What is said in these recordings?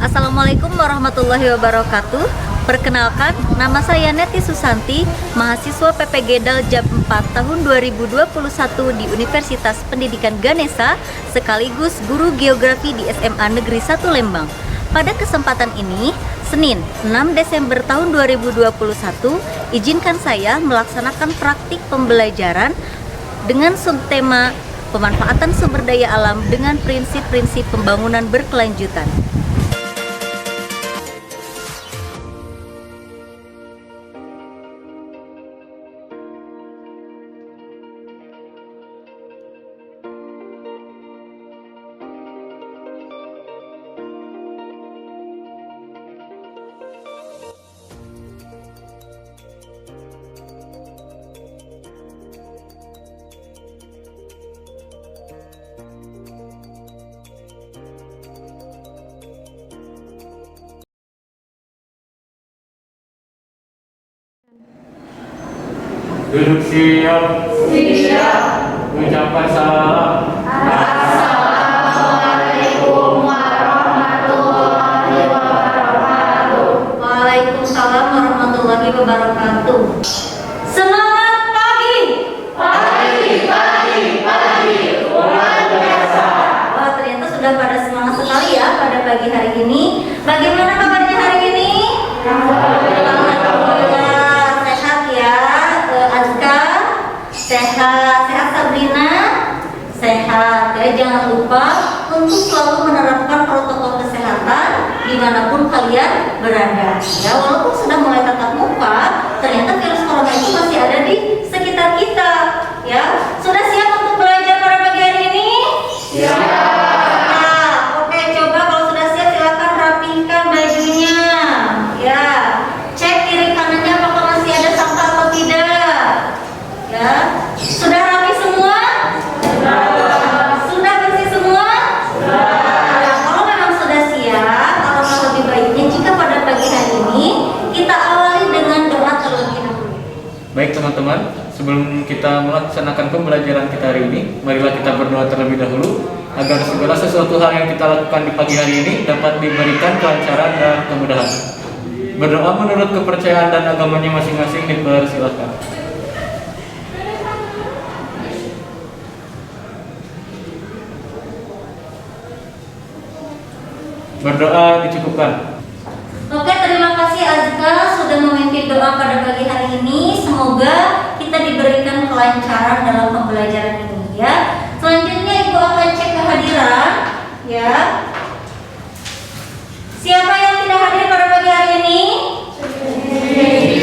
Assalamualaikum warahmatullahi wabarakatuh. Perkenalkan, nama saya Neti Susanti, mahasiswa PPG Daljab 4 tahun 2021 di Universitas Pendidikan Ganesha, sekaligus guru geografi di SMA Negeri 1 Lembang. Pada kesempatan ini, Senin 6 Desember tahun 2021, izinkan saya melaksanakan praktik pembelajaran dengan subtema pemanfaatan sumber daya alam dengan prinsip-prinsip pembangunan berkelanjutan. Duduk siap. Ucapan salam. Assalamualaikum warahmatullahi wabarakatuh. Waalaikumsalam warahmatullahi wabarakatuh. Semangat pagi. Pagi, luar biasa. Wah, ternyata sudah pada semangat sekali ya pada pagi hari ini. Bagaimana kabarnya hari ini? Alhamdulillah sehat ya. Azka sehat, Sabrina sehat ya. Jangan lupa untuk selalu menerapkan protokol kesehatan dimanapun kalian berada ya. Walaupun sudah mulai tatap muka, ternyata virus corona itu masih ada di sekitar kita ya. Sudah siap untuk belajar pada pagi hari ini? Siap. Nah, oke, coba kalau sudah siap silakan rapikan bajunya ya. Cek kiri kanannya apakah masih ada sampah atau tidak ya. Sudah rapi semua? Sudah bersih semua? Nah, kalau memang sudah siap, alangkah lebih baiknya jika pada pagi hari ini kita awali dengan doa terlebih dahulu. Baik teman-teman, sebelum kita melaksanakan pembelajaran kita hari ini, marilah kita berdoa terlebih dahulu agar segala sesuatu hal yang kita lakukan di pagi hari ini dapat diberikan kelancaran dan kemudahan. Berdoa menurut kepercayaan dan agamanya masing-masing, dipersilakan. Berdoa dicukupkan. Oke, terima kasih Azka sudah memimpin doa pada pagi hari ini. Semoga kita diberikan kelancaran dalam pembelajaran ini ya. Selanjutnya Ibu akan cek kehadiran ya. Siapa yang tidak hadir pada pagi hari ini?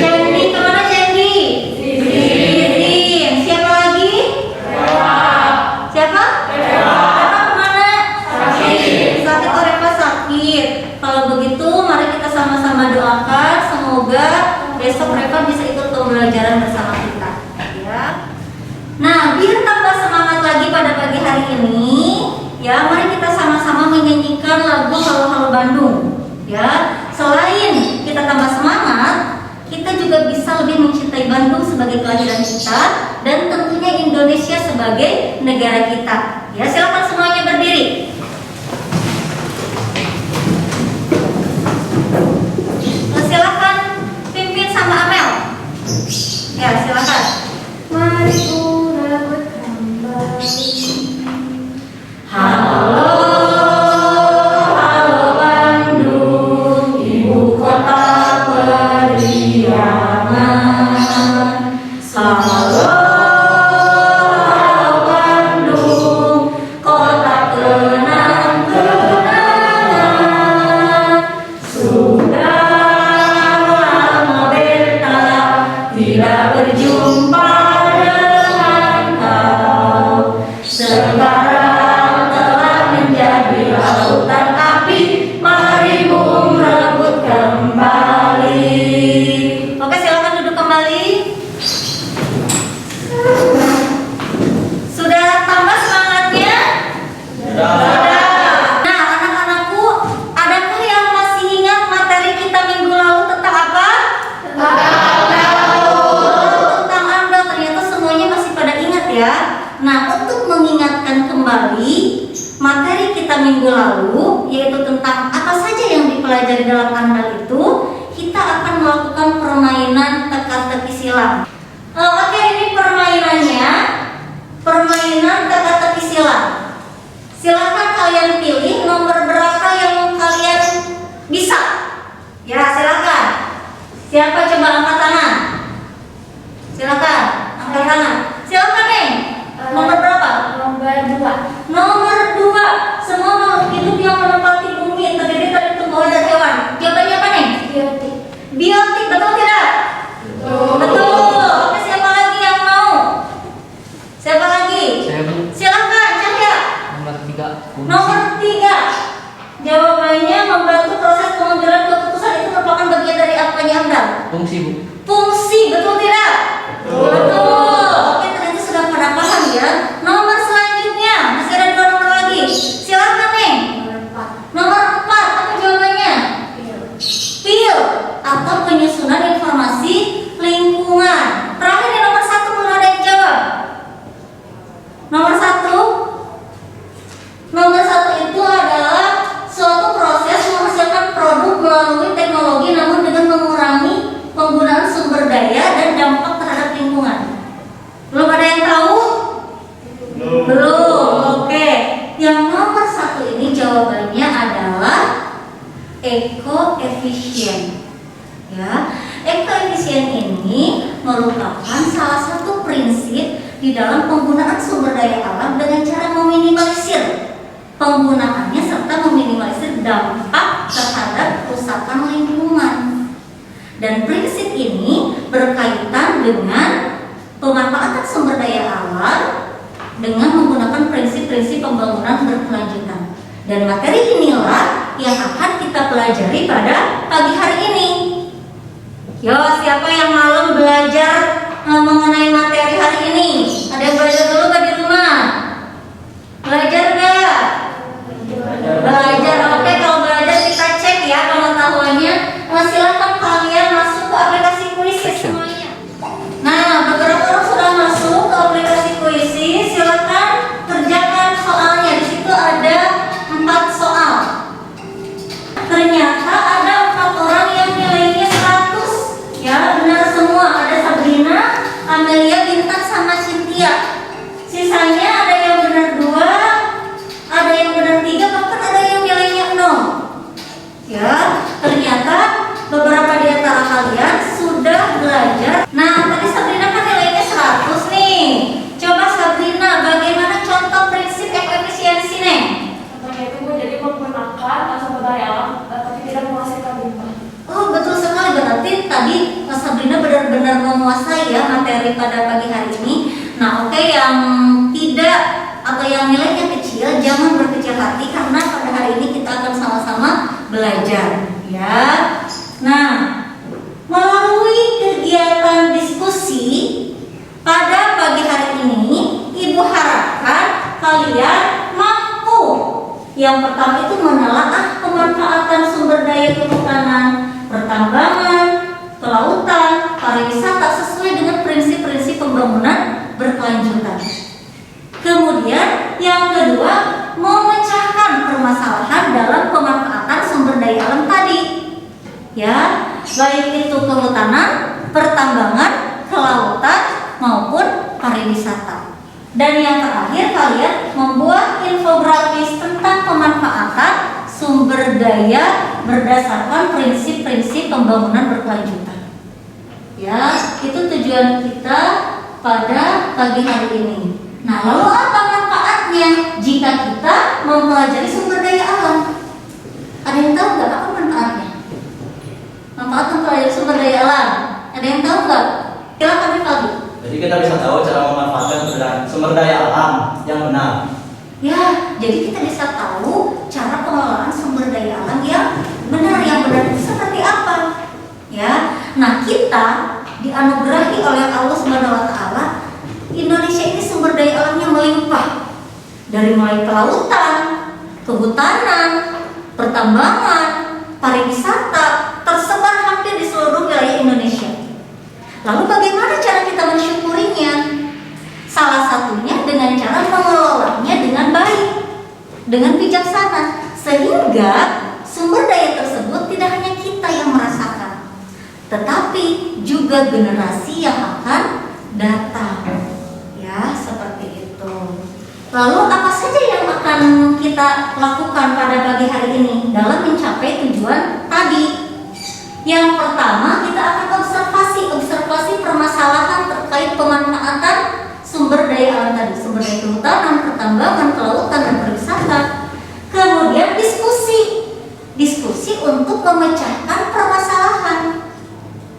Cendi, kemana Cendi? Zizin. Siapa lagi? Siapa? Reva kemana? Sakit. Oh, Reva sakit. Kalau begitu mari kita sama-sama doakan semoga besok Reva bisa ikut pembelajaran bersama kita ya. Nah, biar tambah semangat lagi pada pagi hari ini ya, mari kita sama-sama menyanyikan lagu Halo Halo Bandung ya. Selain kita tambah semangat, kita juga bisa lebih mencintai Bandung sebagai kelahiran kita dan tentunya Indonesia sebagai negara kita ya. Silakan semuanya berdiri. Silakan pimpin sama Amel. Ya, silakan. Mari urat kembali. Halo, halo Bandung, ibu kota periangan. Halo, halo Bandung, kota lalu, yaitu tentang apa saja yang dipelajari dalam andal itu, kita akan melakukan permainan teka-teki silang. Oke, ini permainannya, permainan teka-teki silang. Silakan kalian pilih nomor berapa yang kalian bisa. Ya, silakan. Siapa coba angkat tangan? Silakan, angkat tangan. Silakan nih. Nomor berapa? Nomor 2. Nomor 2. Semua makhluk hidup yang menempati bumi terdiri dari tumbuhan dan hewan. Jawabannya apa nih? Biotik. Biotik, betul tidak? Betul. Oke, siapa lagi yang mau? Siapa lagi? Saya Bu. Silakan, Cahya. Nomor 3. Nomor 3. Jawabannya membantu proses pengambilan keputusan itu merupakan bagian dari apanya Anda? Fungsi Bu. Fungsi, betul tidak? Betul. Oke, ternyata sudah pada paham ya. Nomor selanjutnya, masih ada 2 nomor lagi. Silakan nih. Nomor 4, apa jawabannya? Pil atau penyusunan informasi lingkungan. Terakhir di nomor 1 belum ada yang jawab. Nomor 1. Nomor 1 itu adalah suatu proses menghasilkan produk melalui teknologi namun dengan mengurangi penggunaan sumber daya dan dampak terhadap lingkungan. Belum ada yang tahu? Belum. Oke. Yang nomor 1 ini jawabannya adalah eco-efficient. Ya, eco-efficient ini merupakan salah satu prinsip di dalam penggunaan sumber daya alam dengan cara meminimalisir penggunaannya serta meminimalisir dampak terhadap kerusakan lingkungan. Dan prinsip ini berkaitan dengan pemanfaatan sumber daya alam dengan menggunakan prinsip-prinsip pembangunan berkelanjutan. Dan materi inilah yang akan kita pelajari pada pagi hari ini. Yo, siapa yang malam belajar mengenai materi hari ini? Ada yang belajar dulu nggak di rumah? Belajar nggak? Belajar. Oke, kalau belajar kita cek ya pengetahuannya. Silakan kalian masuk ke aplikasi Quizzes semuanya. Nah, beberapa orang sudah masuk ke aplikasi Quizzes. Silakan kerjakan soalnya. Di situ ada 4 soal. Ternyata ada 4 orang yang nilainya 100. Ya, benar semua. Ada Sabrina, Amelia, Bintang, sama Cynthia. Sisanya ada yang benar 2, ada yang benar 3, bahkan ada yang nilainya 0. Ya, ternyata beberapa di antara kalian sudah belajar. Nah, tadi Sabrina kan nilainya 100 nih. Coba Sabrina, bagaimana contoh prinsip efisiensi nih? Contohnya itu Bu, jadi menggunakan sumber daya alam tapi tidak menghasilkan limbah. Oh, betul sekali. Berarti tadi Mas Sabrina benar-benar menguasai ya materi pada pagi hari ini. Nah, oke, yang tidak atau yang nilainya kecil jangan berkecil hati karena pada hari ini kita akan sama-sama belajar ya. Nah, melalui kegiatan diskusi pada pagi hari ini, Ibu harapkan kalian mampu. Yang pertama itu menelaah pemanfaatan sumber daya kehutanan, pertambangan, kelautan, pariwisata sesuai dengan prinsip-prinsip pembangunan berkelanjutan. Kemudian yang kedua, memecahkan permasalahan dalam pemanfaatan sumber daya alam tadi. Ya, baik itu kehutanan, pertambangan, kelautan maupun pariwisata. Dan yang terakhir, kalian membuat infografis tentang pemanfaatan sumber daya berdasarkan prinsip-prinsip pembangunan berkelanjutan. Ya, itu tujuan kita pada pagi hari ini. Nah, lalu apa manfaatnya jika kita mempelajari sumber daya alam? Ada yang tahu nggak apa manfaatnya? Manfaat mempelajari sumber daya alam. Ada yang tahu nggak? Silakan Rivaldi. Jadi kita bisa tahu cara memanfaatkan sumber daya alam yang benar. Ya, jadi kita bisa tahu cara pengelolaan sumber daya alam yang benar. Yang benar itu seperti apa? Ya, nah kita dianugerahi oleh Allah Subhanahu Wa Taala. Indonesia ini sumber daya alamnya melimpah. Dari mulai kelautan, kehutanan, pertambangan, pariwisata tersebar hampir di seluruh wilayah Indonesia. Lalu bagaimana cara kita mensyukurinya? Salah satunya dengan cara mengelolanya dengan baik, dengan bijaksana. juga sumber daya tersebut tidak hanya kita yang merasakan, tetapi juga generasi yang akan datang. Ya, seperti itu. Lalu apa saja yang akan kita lakukan pada pagi hari ini dalam mencapai tujuan tadi? Yang pertama, kita akan observasi permasalahan terkait pemanfaatan sumber daya alam tadi, sumber daya kehutanan, pertambangan, kelautan, dan pariwisata. Kemudian diskusi untuk memecahkan permasalahan.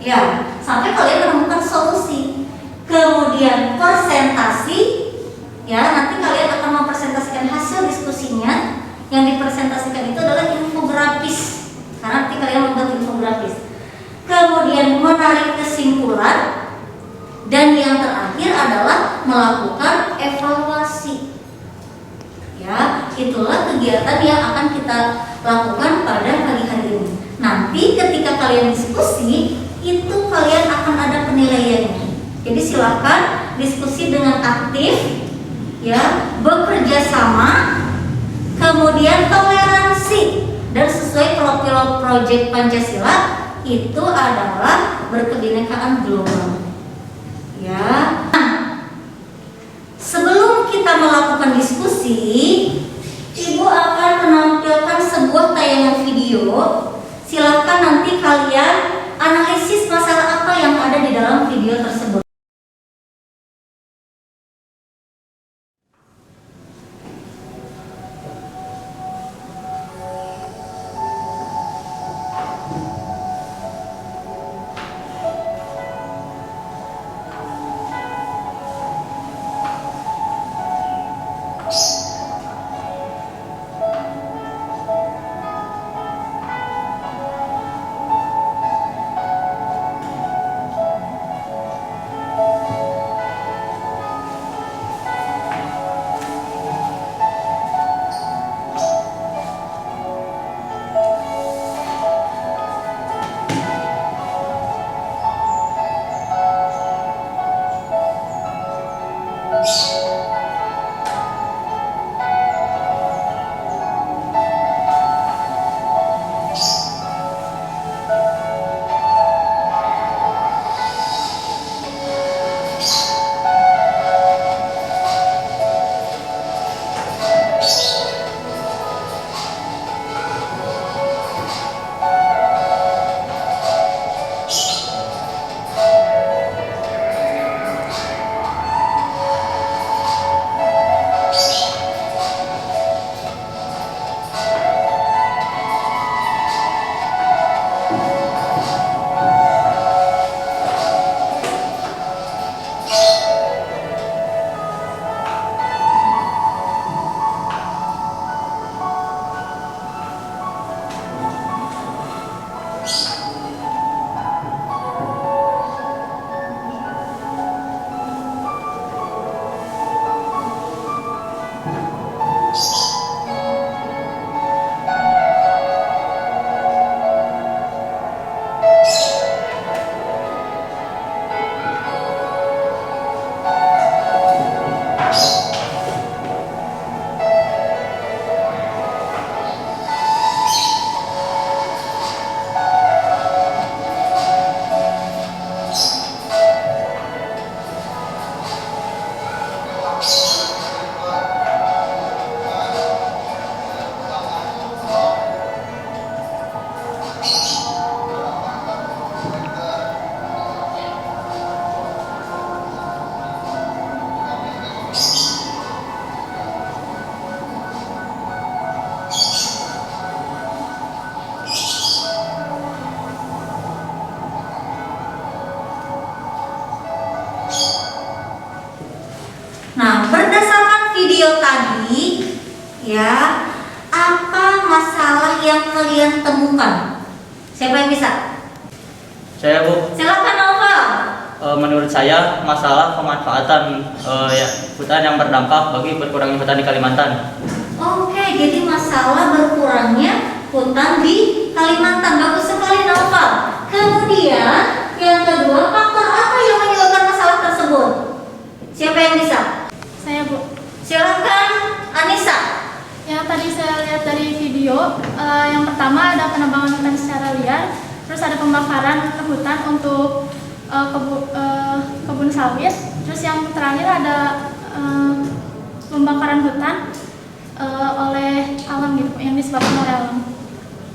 Ya, sampai kalian menemukan solusi. Kemudian presentasi, ya, nanti kalian akan mempresentasikan hasil diskusinya. Yang dipresentasikan itu adalah infografis. Karena nanti kalian membuat infografis. Kemudian menarik kesimpulan, dan yang terakhir adalah melakukan evaluasi. Ya, itulah kegiatan yang akan kita lakukan pada pagi hari ini. Nanti ketika kalian diskusi, itu kalian akan ada penilaiannya. Jadi silakan diskusi dengan aktif, ya, bekerja sama, kemudian toleransi, dan sesuai profil proyek Pancasila itu adalah berkebinekaan global. Ya. Sebelum kita melakukan diskusi, Ibu akan menampilkan sebuah tayangan video. Silakan nanti kalian analisis masalah apa yang ada di dalam video tersebut. Nah, berdasarkan video tadi, ya, apa masalah yang kalian temukan? Siapa yang bisa? Saya, Bu. Silakan Nova. Menurut saya masalah pemanfaatan hutan yang berdampak bagi berkurangnya hutan di Kalimantan. Oke, jadi masalah berkurangnya hutan di Kalimantan. Bagus sekali Nova. Kemudian yang kedua, faktor apa yang menyebabkan masalah tersebut? Siapa yang bisa? Saya, Bu. Silakan Anissa. Yang tadi saya lihat dari video video. Yang pertama ada penebangan hutan secara liar, terus ada pembakaran hutan untuk kebun sawit, terus yang terakhir ada pembakaran hutan oleh alam gitu, yang disebabkan oleh alam.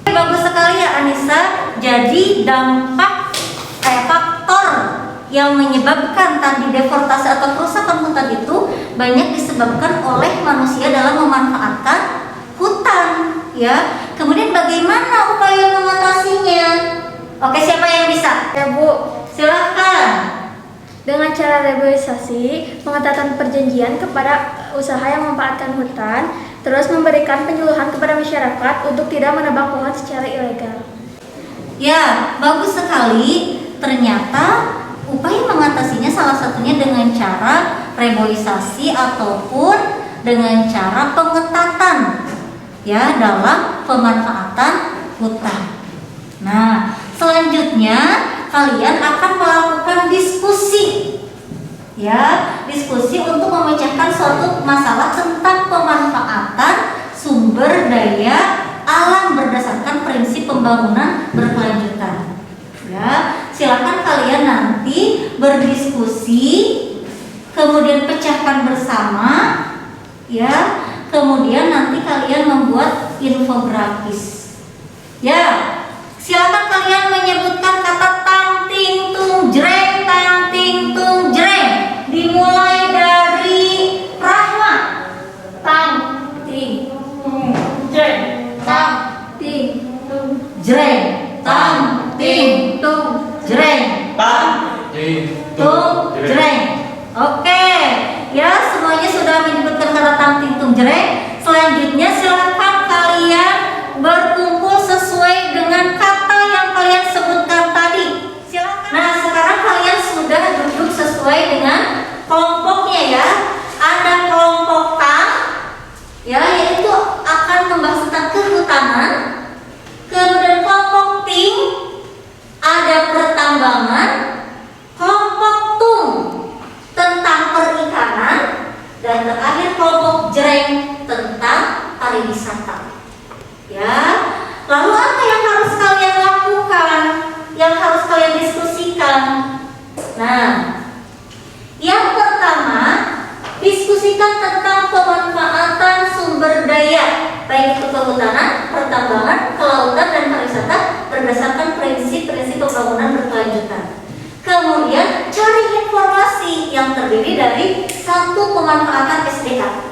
Bagus sekali ya Anissa. Jadi dampak faktor yang menyebabkan tadi deforestasi atau kerusakan hutan itu banyak disebabkan oleh manusia dalam memanfaatkan hutan, ya. Kemudian bagaimana upaya mengatasinya? Oke, siapa yang bisa? Ya Bu, Silahkan. dengan cara reboisasi, pengetatan perjanjian kepada usaha yang memanfaatkan hutan, terus memberikan penyuluhan kepada masyarakat untuk tidak menebang pohon secara ilegal. Ya, bagus sekali. Ternyata upaya mengatasinya salah satunya dengan cara reboisasi ataupun dengan cara pengetatan ya dalam pemanfaatan hutan. Nah, selanjutnya kalian akan melakukan diskusi. Ya, diskusi untuk memecahkan suatu masalah tentang pemanfaatan sumber daya alam berdasarkan prinsip pembangunan berkelanjutan. Ya, silakan kalian nanti berdiskusi, kemudian pecahkan bersama, ya. Kemudian nanti kalian membuat infografis. Ya, silakan kalian menyebutkan kata tang ting tung jreng, tang ting tung jreng. Dimulai dari Rahma. Tang ting tung jreng, tang ting tung jreng, tang ting tung jreng, tang ting tung jreng. Oke, ya semuanya sudah menyebutkan kata tang ting tung jreng. Selanjutnya silakan kalian berkumpul sesuai dengan kata yang kalian sebutkan tadi. Silakan. Nah, sekarang kalian sudah duduk sesuai dengan kelompoknya ya. Ada kelompok tang, ya, yaitu akan membahas tentang kehutanan. Kemudian kelompok ting ada pertambangan. Kelompok tung tentang perikanan, dan terakhir kelompok jreng tentang pariwisata. Ya, lalu apa yang harus kalian lakukan? Yang harus kalian diskusikan? Nah, yang pertama, diskusikan tentang pemanfaatan sumber daya, baik itu kehutanan, pertambangan, kelautan, dan pariwisata berdasarkan prinsip-prinsip pembangunan berkelanjutan. Kemudian cari informasi yang terdiri dari satu pemanfaatan SDA.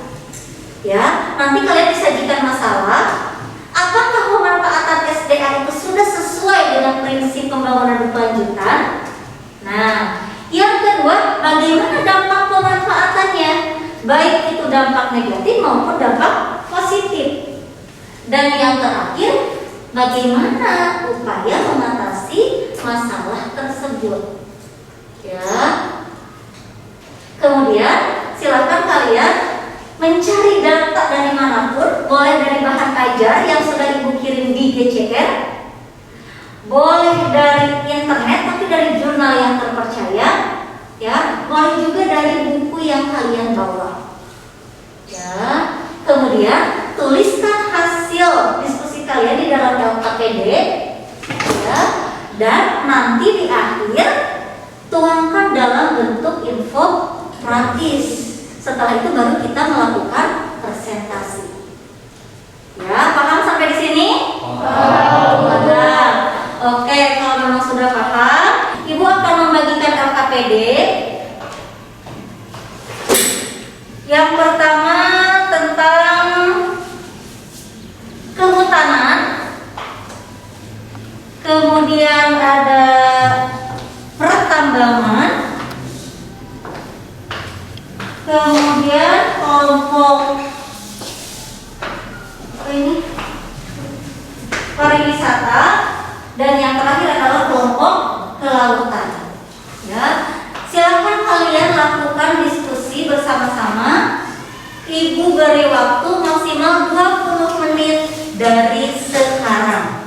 Ya, nanti kalian disajikan masalah. Apakah pemanfaatan SDA itu sudah sesuai dengan prinsip pembangunan berkelanjutan? Nah, yang kedua, bagaimana dampak pemanfaatannya? Baik itu dampak negatif maupun dampak positif. Dan yang terakhir, bagaimana upaya mengatasi masalah tersebut? Ya. Kemudian silakan kalian mencari data dari manapun, boleh dari bahan ajar yang sudah ibu kirim di GCR, boleh dari internet tapi dari jurnal yang terpercaya, ya, boleh juga dari buku yang kalian bawa. Ya, kemudian tuliskan hasil diskusi kalian di dalam LKPD, ya, dan nanti di akhir tuangkan dalam bentuk info praktis. Setelah itu baru kita melakukan presentasi. Ya, paham sampai di sini? Paham. Oke, kalau memang sudah paham, Ibu akan membagikan LKPD. Yang pertama tentang kehutanan. Kemudian ada pertambangan. Kemudian kelompok ini pariwisata, dan yang terakhir adalah kelompok kelautan. Ya, silakan kalian lakukan diskusi bersama-sama. Ibu beri waktu maksimal 20 menit dari sekarang.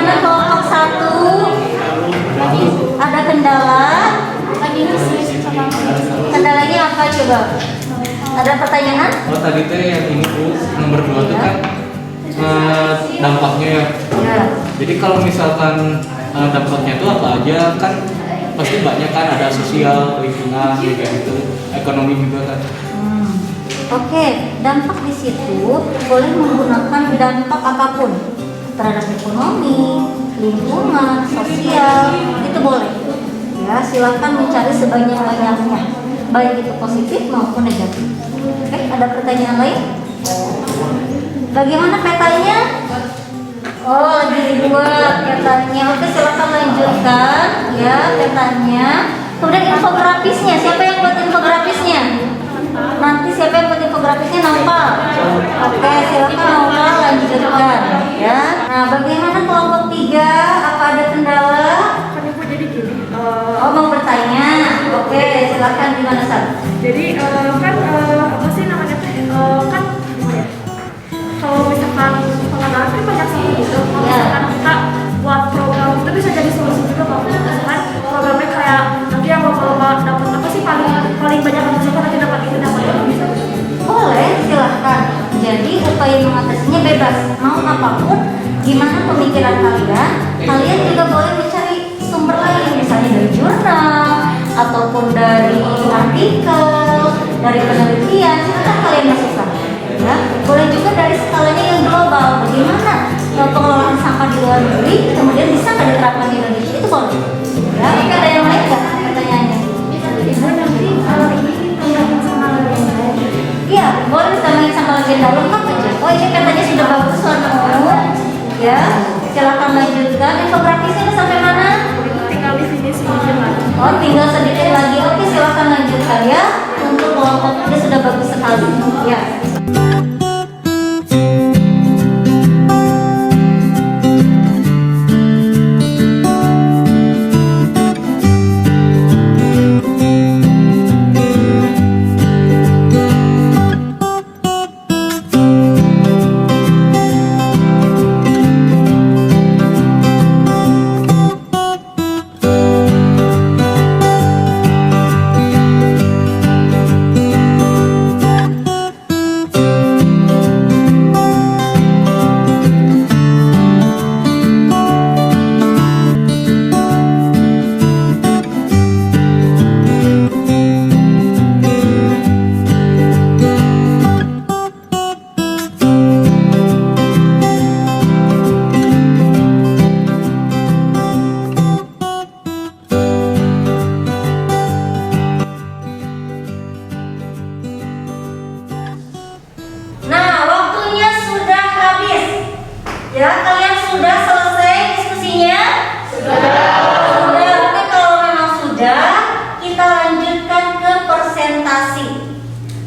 Bagaimana kelompok 1? Ada kendala? Lagi ngisi sama Kendalanya apa coba? Ada pertanyaan? Oh tadi teh yang ini Bu, nomor 2 itu kan dampaknya ya. Ya. Jadi kalau misalkan dampaknya itu apa aja kan pasti banyak kan, ada sosial, lingkungan, kayak gitu, ekonomi juga kan. Oke, dampak di situ boleh menggunakan dampak apapun terhadap ekonomi, lingkungan, sosial, itu boleh. Ya, silakan mencari sebanyak-banyaknya, baik itu positif maupun negatif. Oke, ada pertanyaan lain? Bagaimana petanya? Oh, lagi dibuat petanya. Oke, silakan lanjutkan ya petanya. Kemudian infografisnya, siapa yang buat infografisnya? Nanti siapa yang buat infografisnya? Nampal. Oke, silakan Nampal lanjutkan ya. Nah, bagaimana kelompok 3? Apa ada kendala? Kan Ibu jadi gini. Oh, mau bertanya? Oke, silakan gimana Sal? Jadi kan apa sih namanya teh? Kan gimana ya? Kalau misalkan pengenalan kan banyak sih gitu. Kalau Ya. misalkan kita buat program itu bisa jadi solusi juga kalau misalkan programnya kayak nanti yang lomba-lomba dapat apa sih paling banyak misalkan nanti dapat ini dapat itu bisa. Boleh, silahkan. Jadi upaya mengatasinya bebas. Mau apapun, gimana pemikiran kalian? Kalian juga boleh mencari sumber lain, misalnya dari jurnal ataupun dari artikel, dari penelitian. Silahkan kalian masukkan. Ya, boleh juga dari skalanya yang global. Bagaimana pengelolaan sampah di luar negeri, kemudian bisa nggak diterapkan di Indonesia? Itu boleh. Ya, oke, ada yang lain nggak pertanyaannya? Ibu nanti ini sama Iya, boleh ditambahin sama legenda lengkap aja. Oh, ini katanya sudah bagus warna ungu. Ya, silakan lanjutkan. Infografisnya udah sampai mana? tinggal di sini sedikit lagi. Oh, tinggal sedikit lagi. Oke, silakan lanjutkan ya. Untuk kelompok ini sudah bagus sekali. Ya. Nah, waktunya sudah habis. Ya, kalian sudah selesai diskusinya? Sudah. Oke, kalau memang sudah, kita lanjutkan ke presentasi.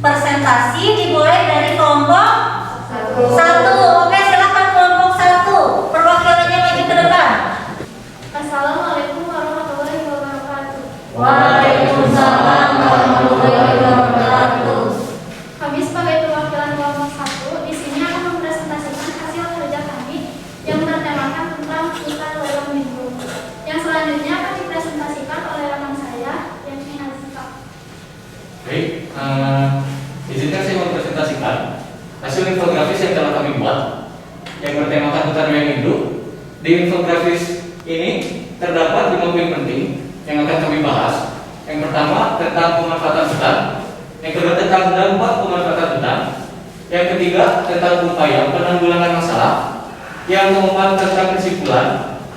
Presentasi dimulai dari kelompok 1. Oke, silakan kelompok 1. Perwakilannya maju ke depan. Assalamualaikum warahmatullahi wabarakatuh. Waalaikumsalam warahmatullahi wabarakatuh. Kami sebagai perwakilan kelompok 1 di sini akan mempresentasikan hasil kerja kami yang bertemakan tentang hutan lewat minggu. Yang selanjutnya akan dipresentasikan oleh rekan saya, yakni Azika. Baik, izinkan saya mempresentasikan hasil infografis yang telah kami buat yang bertemakan hutan yang hidup. Di infografis ini terdapat 5 poin penting yang akan kami bahas. Yang pertama tentang pemanfaatan hutan, yang kedua tentang dampak pemanfaatan hutan, yang ketiga tentang upaya penanggulangan masalah, yang keempat tentang kesimpulan,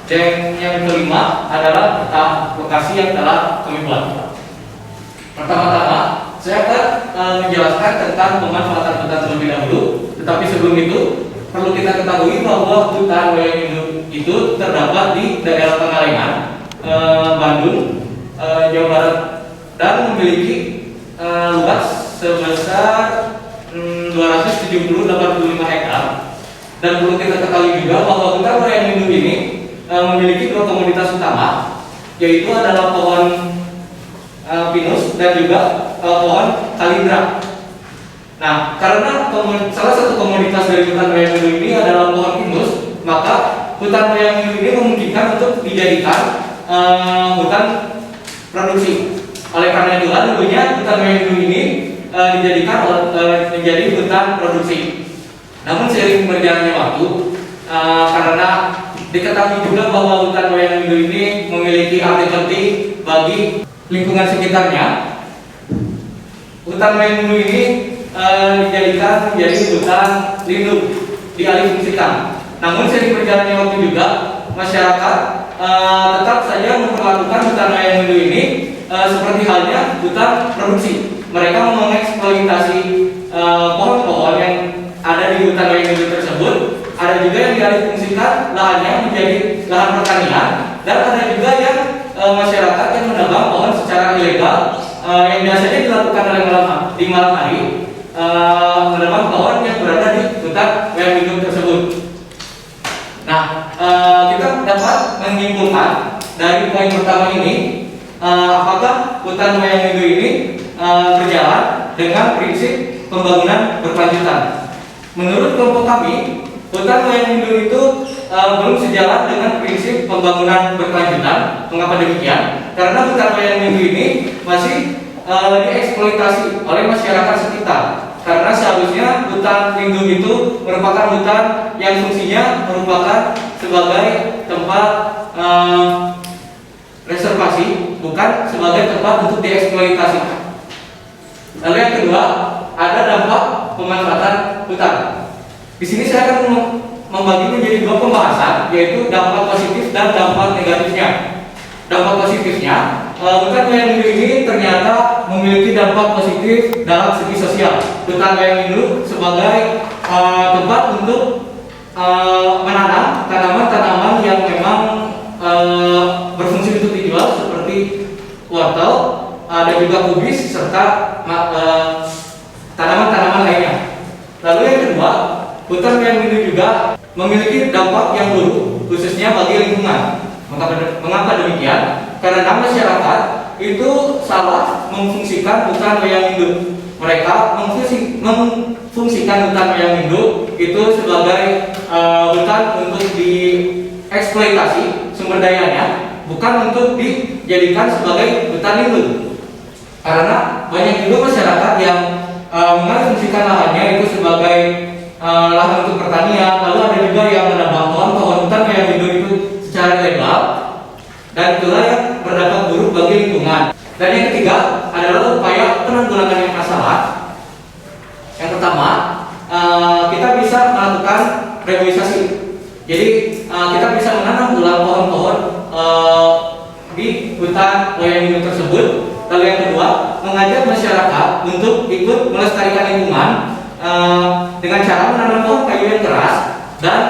dan yang kelima adalah tentang lokasi yang telah kami buat. Pertama-tama saya akan menjelaskan tentang pemanfaatan hutan terlebih dahulu. Tetapi sebelum itu perlu kita ketahui bahwa hutan wayang hidup itu terdapat di daerah Pangalengan, Bandung, Jawa Barat, dan memiliki luas sebesar 270-85 hektar. Dan perlu kita ketahui juga bahwa hutan wayang hidup ini memiliki 2 komoditas utama, yaitu adalah pohon pinus dan juga pohon kalindra. Nah, karena salah satu komoditas dari hutan wayang hidup ini adalah pohon pinus, maka hutan wayang windu ini memungkinkan untuk dijadikan hutan produksi. Oleh karena itulah dulunya hutan wayang windu ini dijadikan menjadi hutan produksi. Namun seiring berjalannya waktu, karena diketahui juga bahwa hutan wayang windu ini memiliki arti penting bagi lingkungan sekitarnya, hutan wayang windu ini dijadikan menjadi hutan lindung, dialihfungsikan. Namun seiring berjalannya waktu juga, masyarakat tetap saja memperlakukan hutan wayang windu ini seperti halnya hutan produksi. Mereka mengeksploitasi pohon-pohon yang ada di hutan wayang windu tersebut. Ada juga yang dialihfungsikan lahannya menjadi lahan pertanian, dan ada juga yang masyarakat yang menebang pohon secara ilegal, yang biasanya dilakukan oleh di malam hari, menebang pohon yang berada di hutan wayang windu tersebut. Nah, kita dapat menyimpulkan dari poin pertama ini, apakah hutan wayang windu ini berjalan dengan prinsip pembangunan berkelanjutan. Menurut kelompok kami, hutan wayang windu itu belum sejalan dengan prinsip pembangunan berkelanjutan. Mengapa demikian? Karena hutan wayang windu ini masih dieksploitasi oleh masyarakat sekitar. Karena seharusnya hutan lindung itu merupakan hutan yang fungsinya merupakan sebagai tempat reservasi, bukan sebagai tempat untuk dieksploitasi. Lalu yang kedua, ada dampak pemanfaatan hutan. Di sini saya akan membagi menjadi dua pembahasan, yaitu dampak positif dan dampak negatifnya. Dampak positifnya, hutan wayang windu ini ternyata memiliki dampak positif dalam segi sosial. Hutan wayang windu sebagai tempat untuk menanam tanaman-tanaman yang memang berfungsi untuk dijual, seperti wortel, ada juga kubis, serta tanaman-tanaman lainnya. Lalu yang kedua, hutan wayang windu juga memiliki dampak yang buruk, khususnya bagi lingkungan. Mengapa demikian? Karena masyarakat itu salah memfungsikan hutan wayang windu. Mereka memfungsikan hutan wayang windu itu sebagai hutan untuk dieksploitasi sumber dayanya, bukan untuk dijadikan sebagai hutan lindung. Karena banyak juga masyarakat yang mengalihfungsikan lahannya itu sebagai lahan untuk pertanian, lalu ada juga yang menebang pohon-pohon hutan wayang windu itu secara ilegal, dan itulah yang berdampak buruk bagi lingkungan. Dan yang ketiga adalah upaya penanggulangan yang masalah. Yang pertama, kita bisa melakukan reboisasi. Jadi kita bisa menanam ulang pohon-pohon di hutan wayang windu tersebut. Lalu yang kedua, mengajak masyarakat untuk ikut melestarikan lingkungan dengan cara menanam pohon kayu yang keras, dan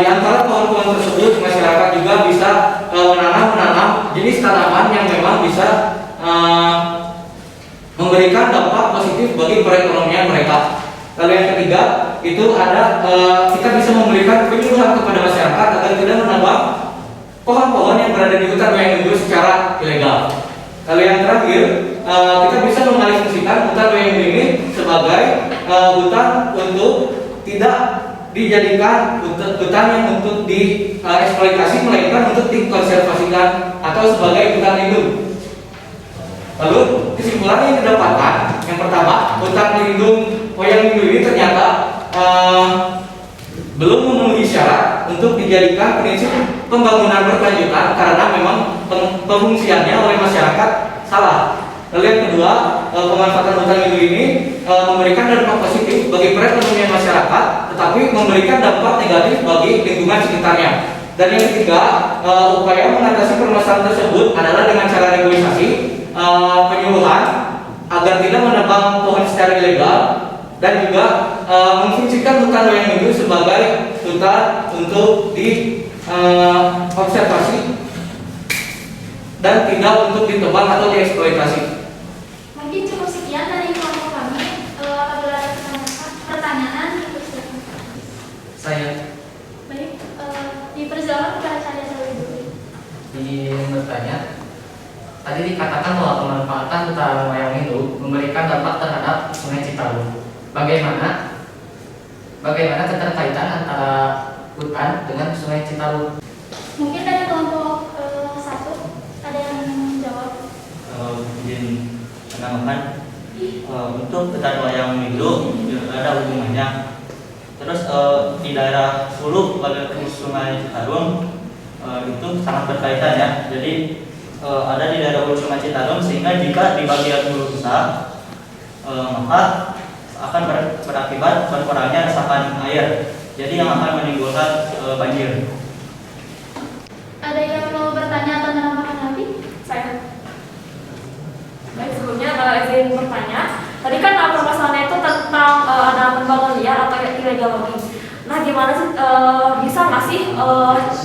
di antara pohon-pohon tersebut masyarakat juga bisa menanam jenis tanaman yang memang bisa memberikan dampak positif bagi perekonomian mereka. Lalu yang ketiga itu ada kita bisa memberikan penyuluhan kepada masyarakat agar tidak menebang pohon-pohon yang berada di hutan wayang windu secara ilegal. Lalu yang terakhir, kita bisa mengalihfungsikan hutan wayang windu ini sebagai hutan untuk tidak dijadikan hutan yang untuk dieksploitasi, melainkan untuk dikonservasikan atau sebagai hutan lindung. Lalu kesimpulan yang didapatkan, yang pertama, hutan lindung wayang windu ini ternyata belum memenuhi syarat untuk dijadikan prinsip pembangunan berkelanjutan karena memang pengungsiannya oleh masyarakat salah. Lalu yang kedua, pemanfaatan hutan lindung ini memberikan dampak positif bagi perekonomian masyarakat, tetapi memberikan dampak negatif bagi lingkungan sekitarnya. Dan yang ketiga, upaya mengatasi permasalahan tersebut adalah dengan cara reboisasi, penyuluhan agar tidak menebang pohon secara ilegal, dan juga memfungsikan hutan wayang windu sebagai hutan untuk diobservasi dan tidak untuk ditebang atau dieksploitasi. Mungkin cukup sekian dari kelompok kami. Apabila ada pertanyaan, Saya baik, dipersilakan kepada saya terlebih dulu. ingin bertanya. Tadi dikatakan bahwa pemanfaatan hutan wayang windu memberikan dampak terhadap Sungai Citarum. Bagaimana keterkaitan antara hutan dengan Sungai Citarum. Mungkin dari kelompok 1 ada yang jawab. Izin menambahkan untuk petani wayang minggu ada hubungannya. Terus di daerah Hulu pada Sungai Citarum itu sangat berkaitan ya. Jadi ada di daerah Hulu Sungai Citarum sehingga jika di bagian hulu besar maka akan berakibat berkurangnya resapan air. Jadi yang akan menimbulkan banjir. Ada yang mau bertanya atau menambahkan lagi? Saya. Baik, sebelumnya izin bertanya. Tadi kan permasalahannya itu tentang ada pembangunan liar atau ilegal logging. Nah, gimana sih bisa nggak sih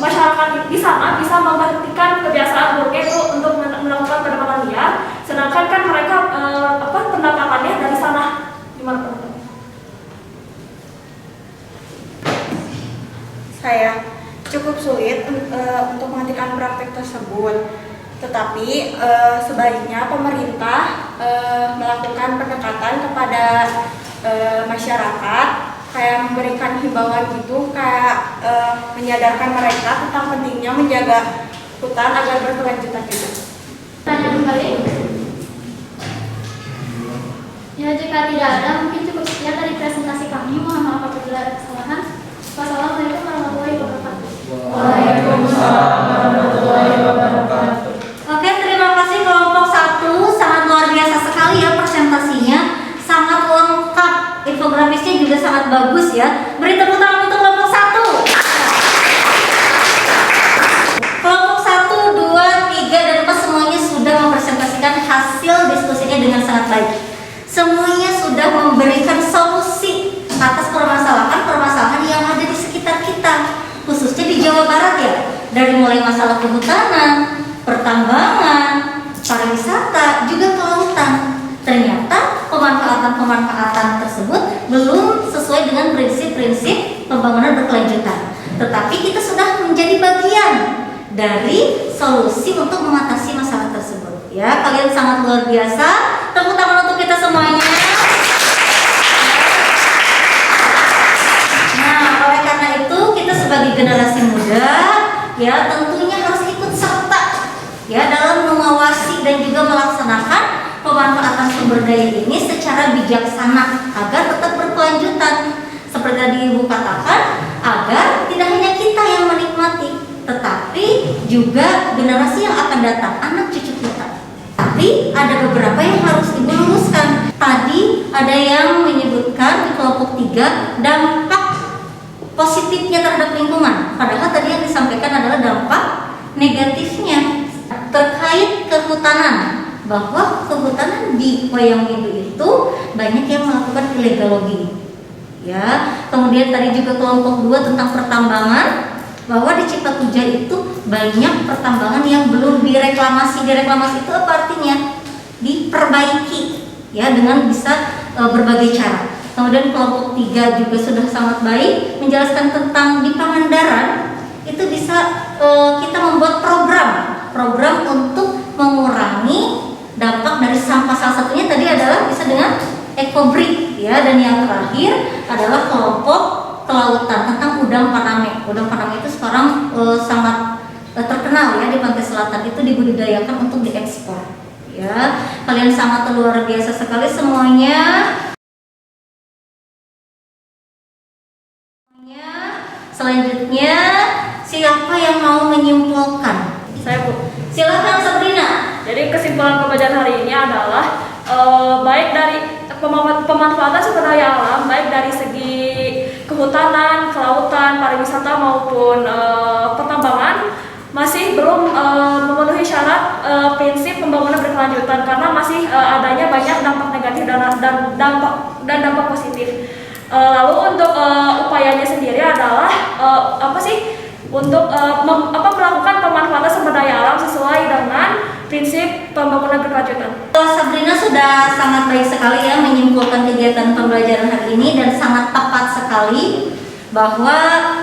masyarakat di sana bisa memberhentikan kebiasaan buruknya itu untuk melakukan penebangan liar, sedangkan kan mereka pendapatannya dari sana, gimana teman-teman? Saya cukup sulit untuk menghentikan praktek tersebut. Tetapi sebaiknya pemerintah melakukan pendekatan kepada masyarakat, kayak memberikan himbauan gitu, kayak menyadarkan mereka tentang pentingnya menjaga hutan agar berkelanjutan gitu. Tanya kembali. Ya, jika tidak ada, mungkin cukup sekian dari presentasi kami. Mohon maaf apabila ada kesalahan. Wassalamualaikum warahmatullahi wabarakatuh. Waalaikumsalam warahmatullahi wabarakatuh. Oke, terima kasih kelompok 1, sangat luar biasa sekali ya presentasinya, sangat lengkap, infografisnya juga sangat bagus ya. Beri tepuk tangan untuk kelompok 1. Kelompok 1, 2, 3, dan 4 semuanya sudah mempresentasikan hasil diskusinya dengan sangat baik. Semuanya sudah memberikan solusi atas permasalahan-permasalahan yang ada di sekitar kita, khususnya di Jawa Barat ya. Dari mulai masalah kehutanan, pertambangan, pariwisata, juga kelautan. Ternyata pemanfaatan-pemanfaatan tersebut belum sesuai dengan prinsip-prinsip pembangunan berkelanjutan. Tetapi kita sudah menjadi bagian dari solusi untuk mengatasi masalah tersebut. Ya, kalian sangat luar biasa. Tepuk tangan untuk kita semuanya. Nah, oleh karena itu kita sebagai generasi muda ya tentunya harus ikut serta ya dalam mengawasi dan juga melaksanakan pemanfaatan sumber daya ini secara bijaksana agar tetap berkelanjutan. Seperti tadi Ibu katakan, agar tidak hanya kita yang menikmati, tetapi juga generasi yang akan datang, anak cucu kita. Tapi ada beberapa yang harus Ibu luruskan. Tadi ada yang menyebutkan di kelompok 3 dampak positifnya terhadap lingkungan. Padahal tadi yang disampaikan adalah dampak negatifnya terkait kehutanan, bahwa kehutanan di Wayang Windu itu banyak yang melakukan illegal logging. Ya, kemudian tadi juga kelompok 2 tentang pertambangan, bahwa di Cipatuja itu banyak pertambangan yang belum direklamasi. Direklamasi itu apa artinya? Diperbaiki ya dengan bisa berbagai cara. Kemudian kelompok 3 juga sudah sangat baik menjelaskan tentang di Pangandaran itu bisa kita membuat program untuk mengurangi dampak dari sampah. Salah satunya tadi adalah bisa dengan ekobrik ya, dan yang terakhir adalah kelompok kelautan tentang udang Paname. Udang Paname itu sekarang sangat terkenal ya di pantai selatan, itu dibudidayakan untuk diekspor. Ya, kalian sangat luar biasa sekali semuanya. Selanjutnya siapa yang mau menyimpulkan? Saya, Bu. Silakan Sabrina. Jadi kesimpulan pembelajaran hari ini adalah baik dari pemanfaatan sumber daya alam, baik dari segi kehutanan, kelautan, pariwisata maupun pertambangan masih belum memenuhi syarat prinsip pembangunan berkelanjutan karena masih adanya banyak dampak negatif dan dampak positif. Lalu untuk upayanya sendiri adalah untuk melakukan pemanfaatan sumber daya alam sesuai dengan prinsip pembangunan berkelanjutan. Sabrina sudah sangat baik sekali ya menyimpulkan kegiatan pembelajaran hari ini, dan sangat tepat sekali bahwa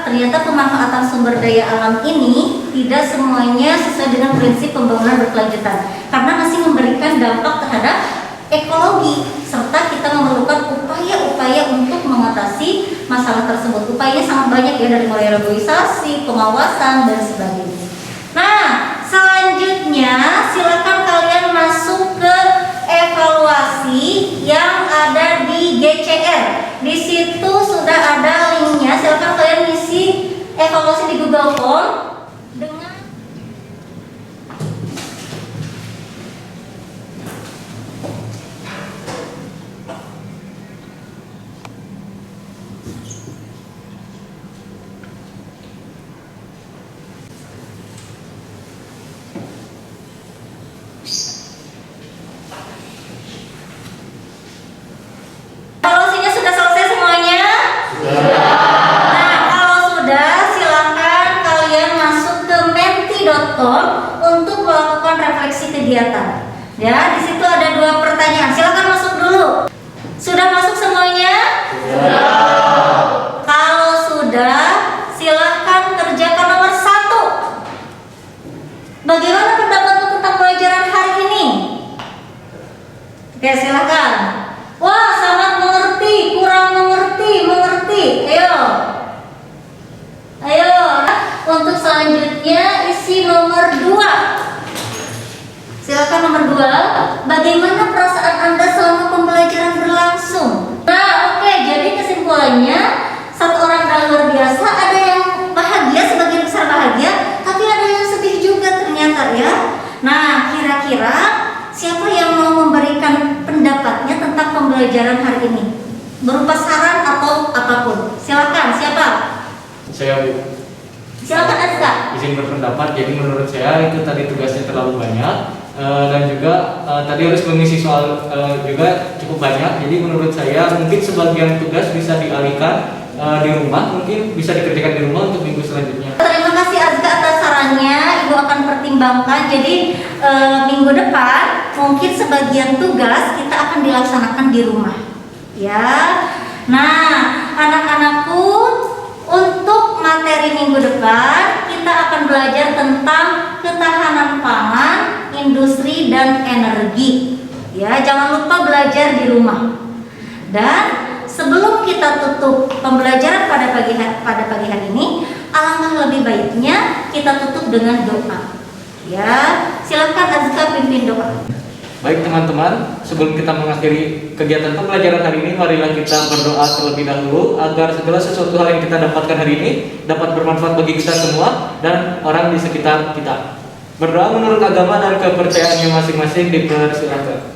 ternyata pemanfaatan sumber daya alam ini tidak semuanya sesuai dengan prinsip pembangunan berkelanjutan karena masih memberikan dampak terhadap ekologi, serta kita memerlukan upaya-upaya untuk mengatasi masalah tersebut. Upayanya sangat banyak ya, dari mulai reboisasi, pengawasan, dan sebagainya. Nah, selanjutnya silakan kalian masuk ke evaluasi yang ada di GCR. Di situ sudah ada linknya. Silakan kalian isi evaluasi di Google Form dengan evaluasinya. Sudah selesai semuanya? Nah, kalau sudah, silakan kalian masuk ke menti.com untuk melakukan refleksi kegiatan. Ya, di situ ada 2 pertanyaan. Silakan masuk dulu. Sudah masuk semuanya? Kalau sudah, silakan kerjakan nomor 1. Bagaimana pendapatmu tentang pelajaran hari ini? Oke, silakan. Wah, sangat mengerti, kurang mengerti, mengerti. Ayo. Untuk selanjutnya isi nomor 2. Silakan nomor 2. Bagaimana perasaan Anda selama pembelajaran berlangsung? Nah, oke, jadi kesimpulannya, satu orang adalah luar biasa. Ada yang bahagia, sebagian besar bahagia, tapi ada yang sedih juga ternyata ya. Nah, kira-kira siapa yang mau memberikan pendapatnya tentang pembelajaran hari ini? Berupa saran atau apapun. Silakan, siapa? Saya Bu. Silakan Azka. Izin berpendapat. Jadi menurut saya itu tadi tugasnya terlalu banyak, dan juga tadi harus mengisi soal juga cukup banyak. Jadi menurut saya mungkin sebagian tugas bisa dialihkan di rumah, mungkin bisa dikerjakan di rumah untuk minggu selanjutnya. Terima kasih Azka atas sarannya. Ibu akan pertimbangkan. Jadi minggu depan mungkin sebagian tugas kita akan dilaksanakan di rumah. Ya. Nah, anak-anakku, untuk materi minggu depan kita akan belajar tentang ketahanan pangan, industri, dan energi. Ya, jangan lupa belajar di rumah. Dan sebelum kita tutup pembelajaran pada pagi hari ini, alangkah lebih baiknya kita tutup dengan doa. Ya, silakan Azka pimpin doa. Baik teman-teman, sebelum kita mengakhiri kegiatan pembelajaran hari ini, marilah kita berdoa terlebih dahulu agar segala sesuatu hal yang kita dapatkan hari ini dapat bermanfaat bagi kita semua dan orang di sekitar kita. Berdoa menurut agama dan kepercayaannya masing-masing, dipersilakan.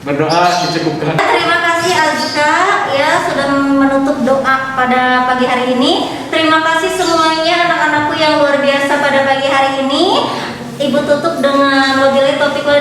Berdoa dicukupkan. Terima kasih Azka ya sudah menutup doa pada pagi hari ini. Terima kasih semuanya anak-anakku yang luar biasa pada pagi hari ini. Ibu tutup dengan wabillahi taufiq wal